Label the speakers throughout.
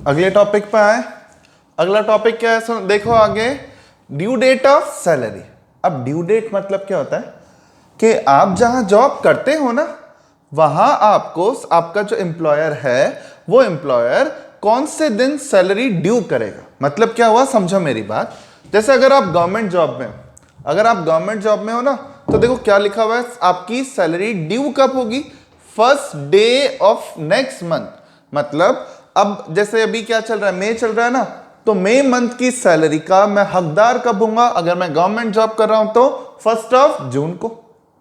Speaker 1: अगले टॉपिक पे आए। अगला टॉपिक क्या है? सुन देखो आगे, ड्यू डेट ऑफ सैलरी। अब ड्यू डेट मतलब क्या होता है कि आप जहां जॉब करते हो ना, वहां आपको आपका जो एम्प्लॉयर है वो एम्प्लॉयर कौन से दिन सैलरी ड्यू करेगा। मतलब क्या हुआ, समझो मेरी बात। जैसे अगर आप गवर्नमेंट जॉब में हो, अगर आप गवर्नमेंट जॉब में हो ना, तो देखो क्या लिखा हुआ है, आपकी सैलरी ड्यू कब होगी? First day of next month. मतलब अब जैसे अभी क्या चल रहा है, मई चल रहा है ना, तो मई मंथ की सैलरी का मैं हकदार कब होऊंगा? अगर मैं गवर्नमेंट जॉब कर रहा हूं तो 1 जून को।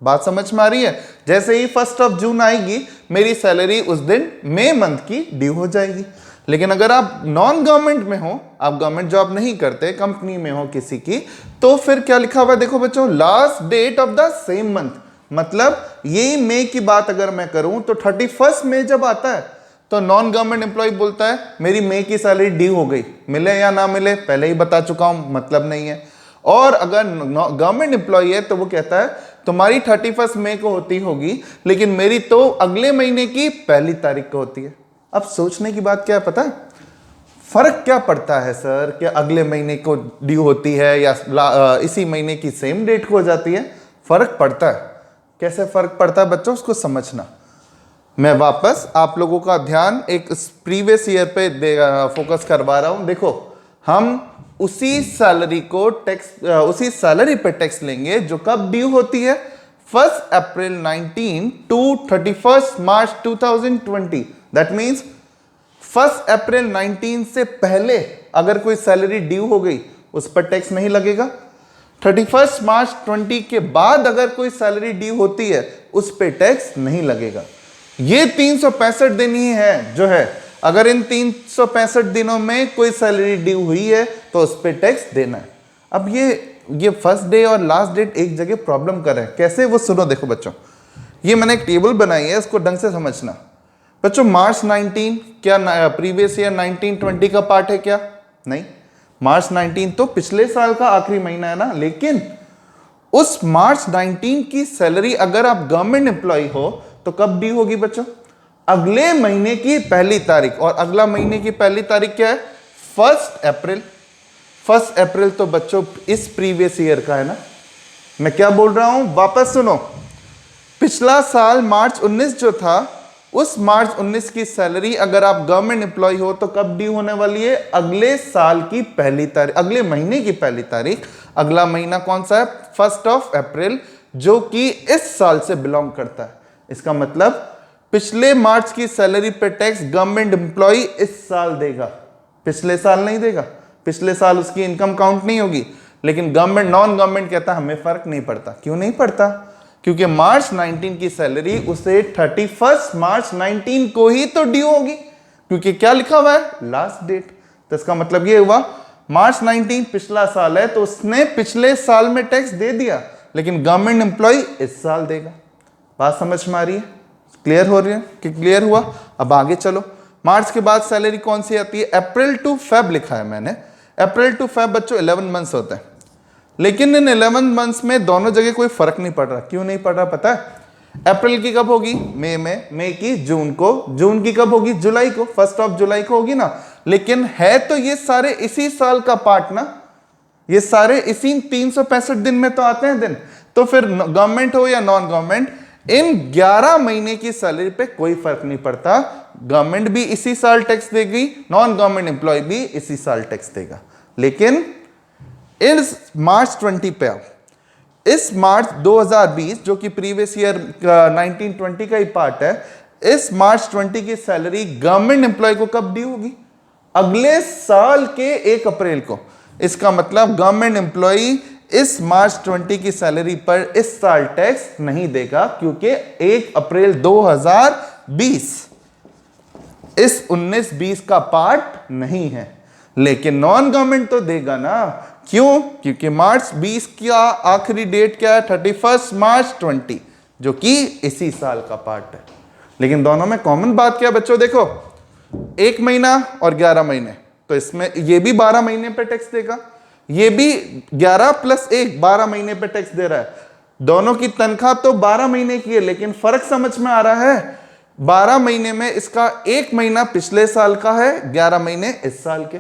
Speaker 1: बात समझ में आ रही है? जैसे ही 1 जून आएगी, मेरी सैलरी उस दिन मई मंथ की ड्यू हो जाएगी। लेकिन अगर आप नॉन गवर्नमेंट में हो, आप गवर्नमेंट जॉब नहीं करते, कंपनी में हो किसी की, तो फिर क्या लिखा हुआ है देखो बच्चों, last date of the same month. मतलब यही मई की बात अगर मैं करूं तो 31 मई जब आता है तो नॉन गवर्नमेंट एम्प्लॉय बोलता है मेरी मई की सैलरी ड्यू हो गई। मिले या ना मिले पहले ही बता चुका हूं, मतलब नहीं है। और अगर गवर्नमेंट एम्प्लॉय है तो वो कहता है तुम्हारी 31 मई को होती होगी, लेकिन मेरी तो अगले महीने की 1 तारीख को होती है। अब सोचने की बात क्या है पता है? फर्क क्या पड़ता है सर, कि अगले महीने को ड्यू होती है या इसी महीने की सेम डेट को हो जाती है? फर्क पड़ता है। कैसे फर्क पड़ता है बच्चों, उसको समझना। मैं वापस आप लोगों का ध्यान एक प्रीवियस ईयर पे फोकस करवा रहा हूं। देखो, हम उसी सैलरी को टैक्स, उसी सैलरी पे टैक्स लेंगे जो कब ड्यू होती है, 1 अप्रैल 19 टू 31 मार्च 2020। दैट मीन्स 1 अप्रैल 19 से पहले अगर कोई सैलरी ड्यू हो गई, उस पर टैक्स नहीं लगेगा। 31 मार्च 20 के बाद अगर कोई सैलरी ड्यू होती है, उस पर टैक्स नहीं लगेगा। ये 365 दिन ही है जो है। अगर इन 365 दिनों में कोई सैलरी ड्यू हुई है तो उस पर टैक्स देना है। अब ये फर्स्ट डे और लास्ट डेट एक जगह प्रॉब्लम कर रहे हैं। कैसे, वो सुनो। देखो बच्चों, ये मैंने एक टेबल बनाई है, इसको ढंग से समझना। बच्चों, मार्च 19 क्या प्रीवियस ईयर 1920 का पार्ट है क्या? नहीं। मार्च 19 तो पिछले साल का आखिरी महीना है ना। लेकिन उस मार्च 19 की सैलरी अगर आप गवर्नमेंट एम्प्लॉय हो तो कब ड्यू होगी बच्चों? अगले महीने की 1 तारीख। और अगला महीने की 1 तारीख क्या है? 1 अप्रैल। 1 अप्रैल तो बच्चों इस प्रीवियस ईयर का है ना। मैं क्या बोल रहा हूं, वापस सुनो। पिछला साल मार्च 19 जो था, उस मार्च 19 की सैलरी अगर आप गवर्नमेंट एम्प्लॉय हो तो कब ड्यू होने वाली है? अगले साल की 1 तारीख, अगले महीने की 1 तारीख। अगला महीना कौन सा है? 1 अप्रैल, जो कि इस साल से बिलोंग करता है। इसका मतलब पिछले मार्च की सैलरी पे टैक्स गवर्नमेंट एम्प्लॉय इस साल देगा, पिछले साल नहीं देगा। पिछले साल उसकी इनकम काउंट नहीं होगी। लेकिन गवर्नमेंट, नॉन गवर्नमेंट कहता है हमें फर्क नहीं पड़ता। क्यों नहीं पड़ता? क्योंकि मार्च 19 की सैलरी उसे 31 मार्च 19 को ही तो ड्यू होगी, क्योंकि क्या लिखा हुआ है? Last date. तो इसका मतलब ये हुआ मार्च 19 पिछला साल है तो उसने पिछले साल में टैक्स दे दिया, लेकिन गवर्नमेंट एम्प्लॉय इस साल देगा। बात समझ में आ रही है? क्लियर हो रही है कि क्लियर हुआ? अब आगे चलो। मार्च के बाद सैलरी कौन सी आती है? अप्रैल टू फेब लिखा है मैंने। अप्रैल टू फेब बच्चों 11 मंथ्स होते हैं। लेकिन इन 11 मंथ्स में दोनों जगह कोई फर्क नहीं पड़ रहा। क्यों नहीं पड़ रहा पता है? अप्रैल की कब होगी? मई में। मई की जून को। जून की कब होगी? जुलाई को। 1 जुलाई को होगी ना। लेकिन है तो ये सारे इसी साल का पार्ट ना। ये सारे इसी 365 दिन में तो आते हैं दिन। तो फिर गवर्नमेंट हो या नॉन गवर्नमेंट, इन 11 महीने की सैलरी पे कोई फर्क नहीं पड़ता। गवर्नमेंट भी इसी साल टैक्स देगी, नॉन गवर्नमेंट एम्प्लॉय भी इसी साल टैक्स देगा। लेकिन इस मार्च 20 पे आओ। इस मार्च 2020 जो कि प्रीवियस ईयर 1920 का ही पार्ट है, इस मार्च 20 की सैलरी गवर्नमेंट एम्प्लॉय को कब ड्यू होगी? अगले साल के 1 अप्रैल को। इसका मतलब गवर्नमेंट एम्प्लॉय इस मार्च 20 की सैलरी पर इस साल टैक्स नहीं देगा, क्योंकि 1 अप्रैल 2020 इस 19-20 का पार्ट नहीं है। लेकिन नॉन गवर्नमेंट तो देगा ना। क्यों? क्योंकि मार्च 20 का आखिरी डेट क्या है? 31 मार्च 20, जो कि इसी साल का पार्ट है। लेकिन दोनों में कॉमन बात क्या बच्चों? देखो, 1 महीना और 11 महीने, तो इसमें ये भी 12 महीने पे टैक्स देगा, ये भी 11 + 1 12 महीने पे टैक्स दे रहा है। दोनों की तनख्वाह तो 12 महीने की है, लेकिन फर्क समझ में आ रहा है? 12 महीने में इसका एक महीना पिछले साल का है, 11 महीने इस साल के,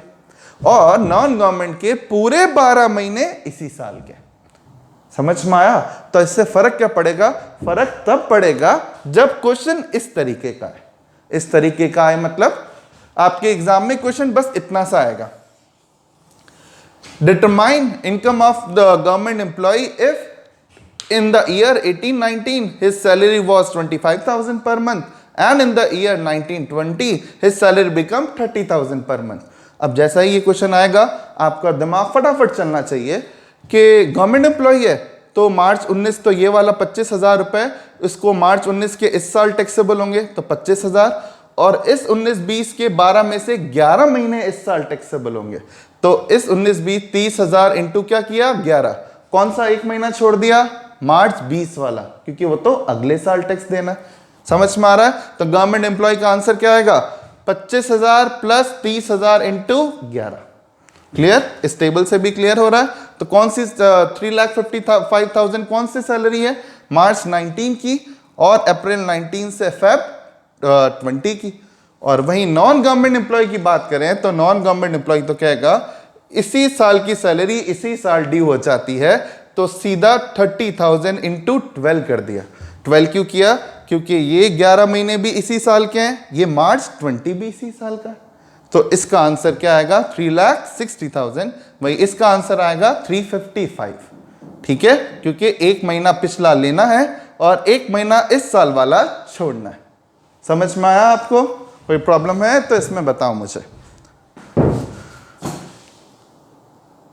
Speaker 1: और नॉन गवर्नमेंट के पूरे 12 महीने इसी साल के। समझ में आया? तो इससे फर्क क्या पड़ेगा? फर्क तब पड़ेगा जब क्वेश्चन इस तरीके का है। इस तरीके का है मतलब आपके एग्जाम में क्वेश्चन बस इतना सा आएगा, determine income of the government employ if in the year 1819 his salary was 25,000 per month and in the year 1920 his salary become 30,000 per month. अब जैसा ही ये क्वेश्चन आएगा आपका दिमाग फटाफट चलना चाहिए कि गवर्नमेंट एम्प्लॉय है तो मार्च 19 तो ये वाला 25,000 रुपए, इसको मार्च 19 के इस साल टैक्सेबल होंगे तो 25,000, और इस 19-20 के 12 में से 11 महीने इस साल टैक्सेबल होंगे, तो इस 19-20 30,000 इंटू क्या किया 11, कौन सा एक महीना छोड़ दिया? मार्च 20 वाला, क्योंकि वो तो अगले साल टैक्स देना है। समझ में आ रहा है? तो गवर्नमेंट एम्प्लॉय का आंसर क्या आएगा? 25,000 प्लस 30,000 इंटू 11। क्लियर? इस टेबल से भी क्लियर हो रहा है? तो कौन सी 3,55,000 कौन सी सैलरी है? मार्च 19 की और अप्रैल 19 से फेब 20 की। और वहीं नॉन गवर्नमेंट एम्प्लॉय की बात करें तो नॉन गवर्नमेंट एम्प्लॉय तो कहेगा इसी साल की सैलरी इसी साल ड्यू हो जाती है, तो सीधा 30,000 इंटू 12 कर दिया। 12 क्यों किया? क्योंकि ये 11 महीने भी इसी साल के हैं, ये मार्च 20 भी इसी साल का है, तो इसका आंसर क्या आएगा? 3,60,000। वही इसका आंसर आएगा 355। ठीक है, क्योंकि एक महीना पिछला लेना है और एक महीना इस साल वाला छोड़ना है। समझ में आया आपको? कोई प्रॉब्लम है तो इसमें बताओ मुझे।